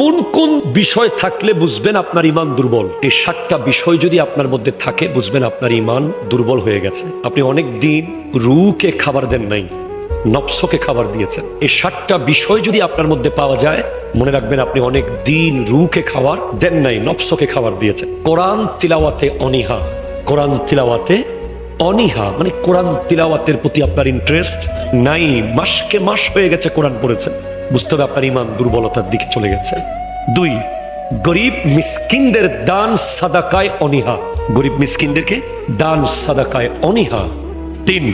কোন কোন বিষয় থাকলে বুঝবেন আপনার ঈমান দুর্বল? এই 7টা বিষয় যদি আপনার মধ্যে থাকে বুঝবেন আপনার ঈমান দুর্বল হয়ে গেছে। আপনি অনেক দিন রূহকে খাবার দেন নাই, নফসকে খাবার দিয়েছেন। এই 7টা বিষয় যদি আপনার মধ্যে পাওয়া যায় মনে রাখবেন আপনি অনেক দিন রূহকে খাবার দেন নাই, নফসকে খাবার দিয়েছেন। কোরআন তিলাওয়াতে অনীহা, কোরআন তিলাওয়াতে অনীহা মানে কোরআন তিলাওয়াতের প্রতি আপনার ইন্টারেস্ট নাই। মাসকে মাস হয়ে গেছে কোরআন পড়েছেন, বুঝতে হবে আপনার ঈমান দুর্বলতার দিকে চলে গেছে। 2, গরিব মিসকিনদের দান সাদাকায় অনীহা, গরিব মিসকিনদেরকে দান সাদাকায় অনীহা। 3,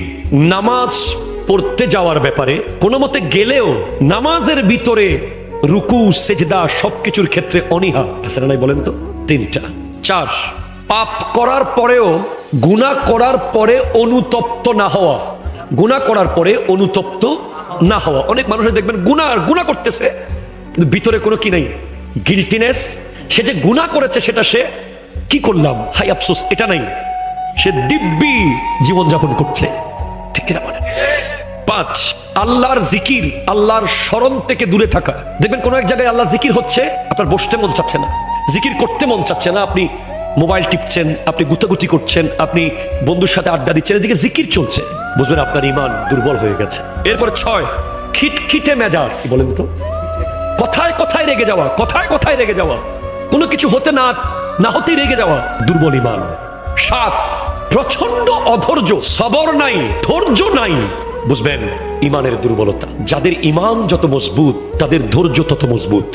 নামাজ পড়তে যাওয়ার ব্যাপারে কোনো মতে গেলেও নামাজের ভিতরে রুকু সেজদা সবকিছুর ক্ষেত্রে অনীহা আছে না নাই বলেন তো? 3টা। 4, পাপ করার পরেও গুনাহ করার পরে অনুতপ্ত না হওয়া, গুনাহ করার পরে অনুতপ্ত না হওয়া। অনেক মানুষের দেখবেন গুনাহ করতেছে কিন্তু ভিতরে কোনো কি নাই, গিল্টিনেস। সে যে গুনাহ করেছে সেটা সে কি করলাম হাই আফসোস এটা নাই, সে দিব্যি জীবনযাপন করছে, ঠিক না বলেন? 5, আল্লাহর জিকির, আল্লাহর স্মরণ থেকে দূরে থাকা। দেখবেন কোনো এক জায়গায় আল্লাহ জিকির হচ্ছে, আপনার বসতে মন চাচ্ছে না, জিকির করতে মন চাচ্ছে না, আপনি মোবাইল টিপছেন, আপনি গুতাগুতি করছেন, আপনি বন্ধুর সাথে আড্ডা দিচ্ছেন, এদিকে জিকির চলছে, বুঝবেন আপনার ঈমান দুর্বল হয়ে গেছে। এরপরে 6, খিটখিটে মেজাজ। বলেন তো, কথায় কথায় রেগে যাওয়া, কথায় কথায় রেগে যাওয়া, কোনো কিছু হতে না হতেই রেগে যাওয়া, দুর্বল ঈমান। 7, প্রচন্ড অধৈর্য, সবর নাই, ধৈর্য নাই, বুঝবেন ঈমানের দুর্বলতা। যাদের ঈমান যত মজবুত তাদের ধৈর্য তত মজবুত।